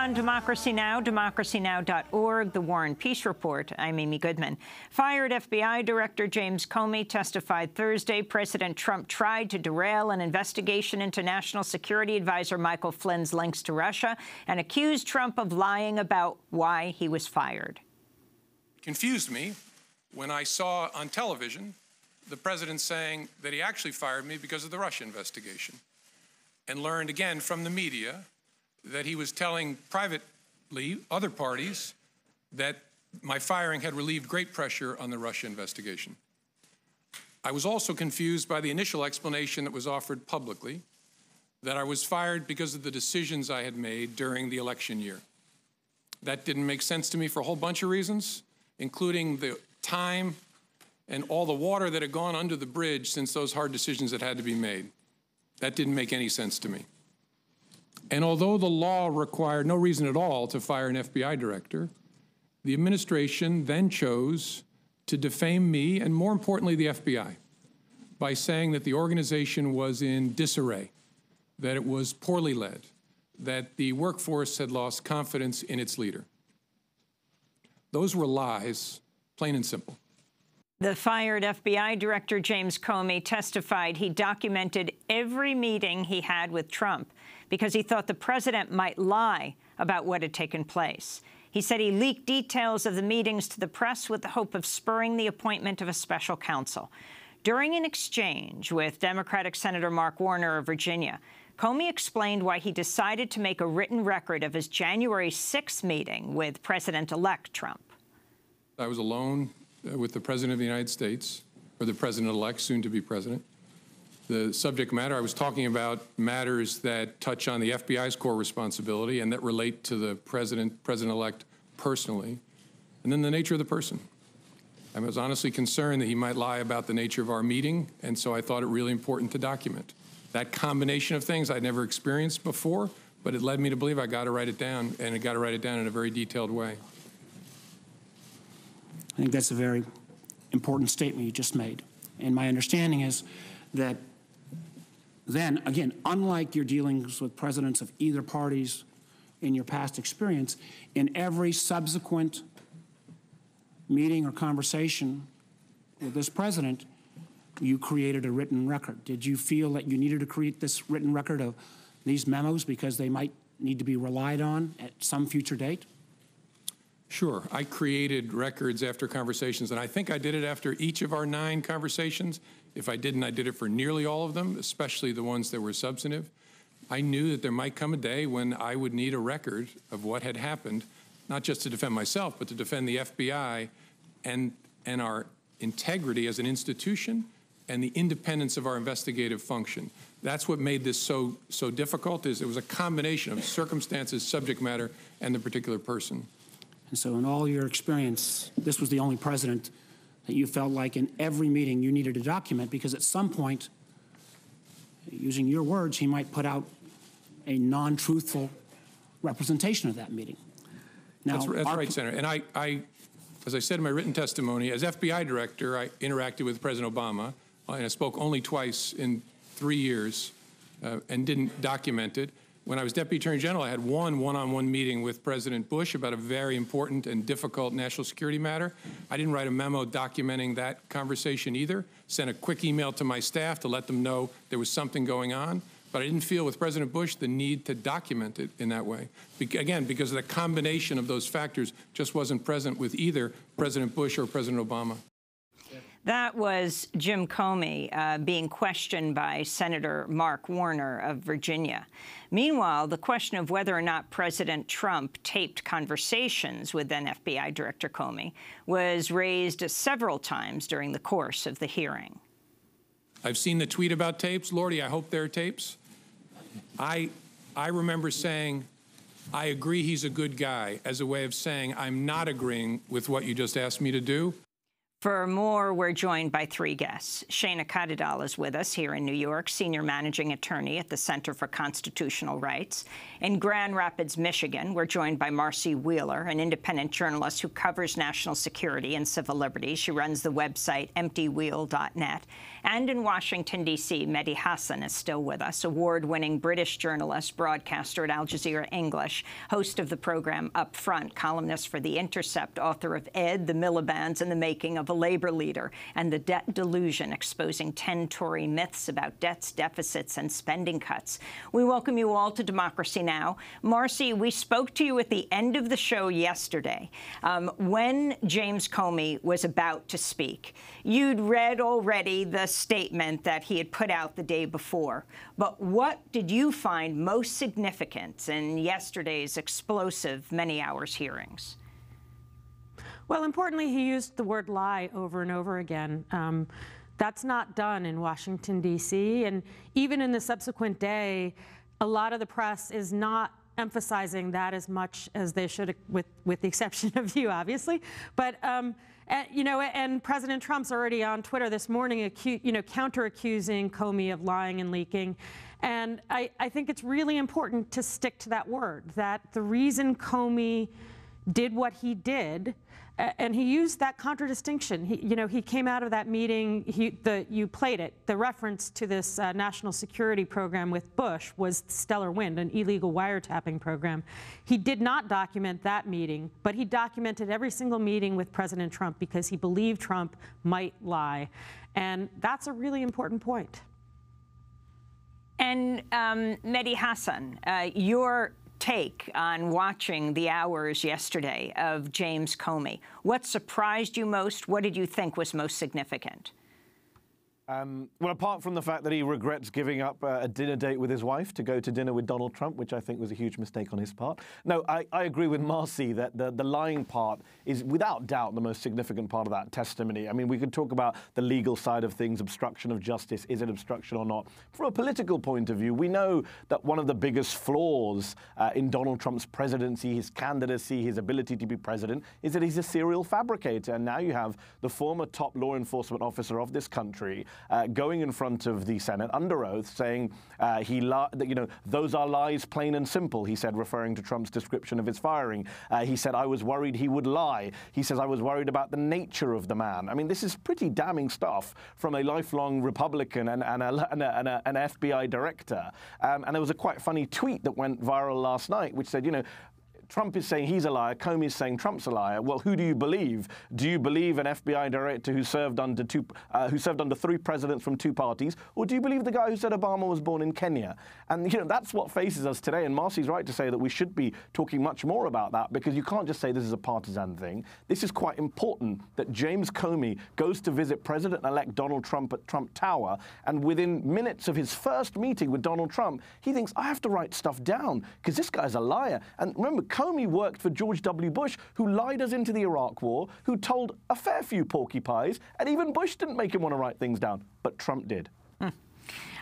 on Democracy Now!, democracynow.org, The War and Peace Report. I'm Amy Goodman. Fired FBI Director James Comey testified Thursday President Trump tried to derail an investigation into National Security Advisor Michael Flynn's links to Russia and accused Trump of lying about why he was fired. Confused me when I saw on television the president saying that he actually fired me because of the Russia investigation, and learned again from the media that he was telling privately other parties that my firing had relieved great pressure on the Russia investigation. I was also confused by the initial explanation that was offered publicly that I was fired because of the decisions I had made during the election year. That didn't make sense to me for a whole bunch of reasons, including the time and all the water that had gone under the bridge since those hard decisions that had to be made. That didn't make any sense to me. And although the law required no reason at all to fire an FBI director, the administration then chose to defame me, and more importantly, the FBI, by saying that the organization was in disarray, that it was poorly led, that the workforce had lost confidence in its leader. Those were lies, plain and simple. The fired FBI Director James Comey testified he documented every meeting he had with Trump because he thought the president might lie about what had taken place. He said he leaked details of the meetings to the press with the hope of spurring the appointment of a special counsel. During an exchange with Democratic Senator Mark Warner of Virginia, Comey explained why he decided to make a written record of his January 6th meeting with President-elect Trump. I was alone with the President of the United States, or the President-elect, soon to be President. The subject matter, I was talking about matters that touch on the FBI's core responsibility and that relate to the President-elect personally, and then the nature of the person. I was honestly concerned that he might lie about the nature of our meeting, and so I thought it really important to document. That combination of things I'd never experienced before, but it led me to believe I got to write it down, and I got to write it down in a very detailed way. I think that's a very important statement you just made. And my understanding is that then, again, unlike your dealings with presidents of either parties in your past experience, in every subsequent meeting or conversation with this president, you created a written record. Did you feel that you needed to create this written record of these memos because they might need to be relied on at some future date? Sure. I created records after conversations, and I think I did it after each of our 9 conversations. If I didn't, I did it for nearly all of them, especially the ones that were substantive. I knew that there might come a day when I would need a record of what had happened, not just to defend myself, but to defend the FBI and our integrity as an institution and the independence of our investigative function. That's what made this so difficult, is it was a combination of circumstances, subject matter, and the particular person. And so in all your experience, this was the only president that you felt like in every meeting you needed to document, because at some point, using your words, he might put out a non-truthful representation of that meeting. Now, that's right, Senator. And I, as I said in my written testimony, as FBI director, I interacted with President Obama, and I spoke only twice in 3 years and didn't document it. When I was Deputy Attorney General, I had one-on-one meeting with President Bush about a very important and difficult national security matter. I didn't write a memo documenting that conversation either. Sent a quick email to my staff to let them know there was something going on. But I didn't feel with President Bush the need to document it in that way. Again, because the combination of those factors just wasn't present with either President Bush or President Obama. That was Jim Comey being questioned by Senator Mark Warner of Virginia. Meanwhile, the question of whether or not President Trump taped conversations with then FBI Director Comey was raised several times during the course of the hearing. I've seen the tweet about tapes. Lordy, I hope there are tapes. I remember saying, I agree he's a good guy, as a way of saying I'm not agreeing with what you just asked me to do. For more, we're joined by three guests. Shana Kadidal is with us here in New York, senior managing attorney at the Center for Constitutional Rights. In Grand Rapids, Michigan, we're joined by Marcy Wheeler, an independent journalist who covers national security and civil liberties. She runs the website emptywheel.net. And in Washington, D.C., Mehdi Hasan is still with us, award-winning British journalist, broadcaster at Al Jazeera English, host of the program Up Front, columnist for The Intercept, author of Ed, the Miliband's and the Making of a Labor Leader, and The Debt Delusion, exposing 10 Tory myths about debts, deficits, and spending cuts. We welcome you all to Democracy Now! Marcy, we spoke to you at the end of the show yesterday when James Comey was about to speak. You'd read already the statement that he had put out the day before. But what did you find most significant in yesterday's explosive many-hours hearings? Well, importantly, he used the word lie over and over again. That's not done in Washington, D.C. And even in the subsequent day, a lot of the press is not emphasizing that as much as they should, with the exception of you, obviously. But and President Trump's already on Twitter this morning, counter-accusing Comey of lying and leaking. And I think it's really important to stick to that word, that the reason Comey did what he did, and he used that contradistinction. He came out of that meeting, you played it, the reference to this national security program with Bush was Stellar Wind, an illegal wiretapping program. He did not document that meeting, but he documented every single meeting with President Trump because he believed Trump might lie. And that's a really important point. And Mehdi Hasan, your take on watching the hours yesterday of James Comey. What surprised you most? What did you think was most significant? Well, apart from the fact that he regrets giving up a dinner date with his wife to go to dinner with Donald Trump, which I think was a huge mistake on his part. No, I agree with Marcy that the lying part is without doubt the most significant part of that testimony. I mean, we could talk about the legal side of things, obstruction of justice, is it obstruction or not? From a political point of view, we know that one of the biggest flaws in Donald Trump's presidency, his candidacy, his ability to be president, is that he's a serial fabricator. And now you have the former top law enforcement officer of this country going in front of the Senate under oath saying those are lies plain and simple, he said, referring to Trump's description of his firing. He said, I was worried he would lie. He says, I was worried about the nature of the man. I mean, this is pretty damning stuff from a lifelong Republican and an FBI director. And there was a quite funny tweet that went viral last night, which said, Trump is saying he's a liar, Comey is saying Trump's a liar. Well, who do you believe? Do you believe an FBI director who served under three presidents from two parties, or do you believe the guy who said Obama was born in Kenya? And that's what faces us today. And Marcy's right to say that we should be talking much more about that, because you can't just say this is a partisan thing. This is quite important that James Comey goes to visit President-elect Donald Trump at Trump Tower, and within minutes of his first meeting with Donald Trump, he thinks, I have to write stuff down because this guy's a liar. And remember, Comey worked for George W. Bush, who lied us into the Iraq War, who told a fair few porky pies, and even Bush didn't make him want to write things down, but Trump did.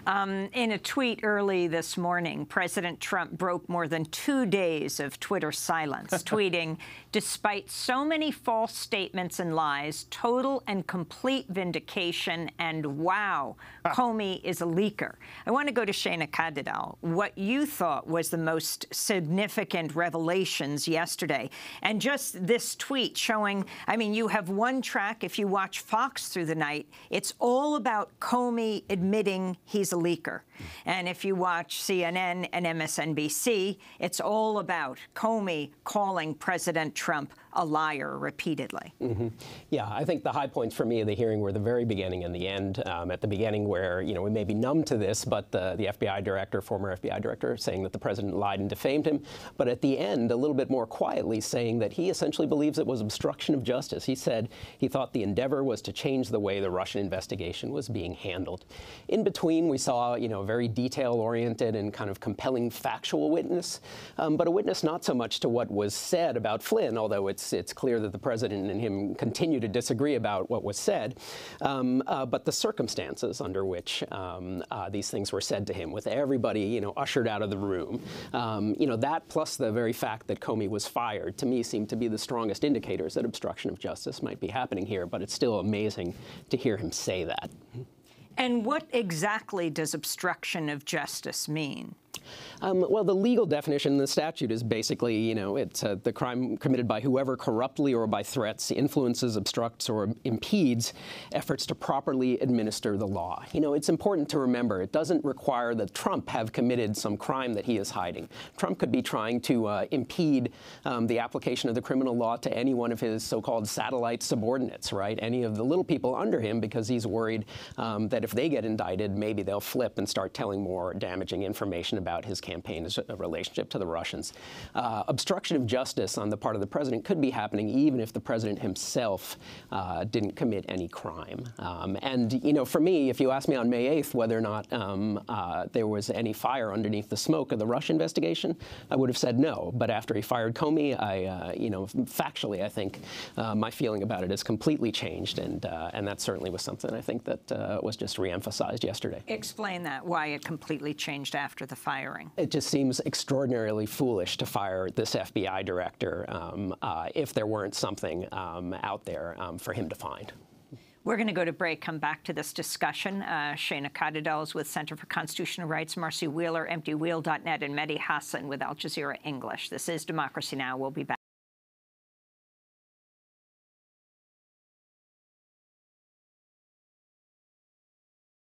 In a tweet early this morning, President Trump broke more than 2 days of Twitter silence, tweeting, despite so many false statements and lies, total and complete vindication, and wow, Comey is a leaker. I want to go to Shana Kadidal. What you thought was the most significant revelations yesterday, and just this tweet showing, I mean, you have one track, if you watch Fox through the night, it's all about Comey admitting he's a leaker. And if you watch CNN and MSNBC, it's all about Comey calling President Trump a liar repeatedly. Mm-hmm. Yeah, I think the high points for me of the hearing were the very beginning and the end. At the beginning where, we may be numb to this, but the FBI director, former FBI director, saying that the president lied and defamed him. But at the end, a little bit more quietly, saying that he essentially believes it was obstruction of justice. He said he thought the endeavor was to change the way the Russian investigation was being handled. In between, we saw, a very detail-oriented and kind of compelling factual witness, but a witness not so much to what was said about Flynn, although it's clear that the president and him continue to disagree about what was said, but the circumstances under which these things were said to him, with everybody, ushered out of the room. That plus the very fact that Comey was fired, to me, seemed to be the strongest indicators that obstruction of justice might be happening here, but it's still amazing to hear him say that. And what exactly does obstruction of justice mean? Well, the legal definition in the statute is basically, it's the crime committed by whoever corruptly or by threats influences, obstructs, or impedes efforts to properly administer the law. It's important to remember it doesn't require that Trump have committed some crime that he is hiding. Trump could be trying to impede the application of the criminal law to any one of his so-called satellite subordinates, right? Any of the little people under him, because he's worried that if they get indicted, maybe they'll flip and start telling more damaging information about his campaign's relationship to the Russians. Obstruction of justice on the part of the president could be happening even if the president himself didn't commit any crime. And, for me, if you ask me on May 8th whether or not there was any fire underneath the smoke of the Russia investigation, I would have said no. But after he fired Comey, factually, I think my feeling about it has completely changed. And that certainly was something I think that was just reemphasized yesterday. Explain that, why it completely changed after the firing. It just seems extraordinarily foolish to fire this FBI director if there weren't something out there for him to find. We're going to go to break, come back to this discussion. Shana Kadadels with Center for Constitutional Rights, Marcy Wheeler, EmptyWheel.net, and Mehdi Hassan with Al Jazeera English. This is Democracy Now! We'll be back.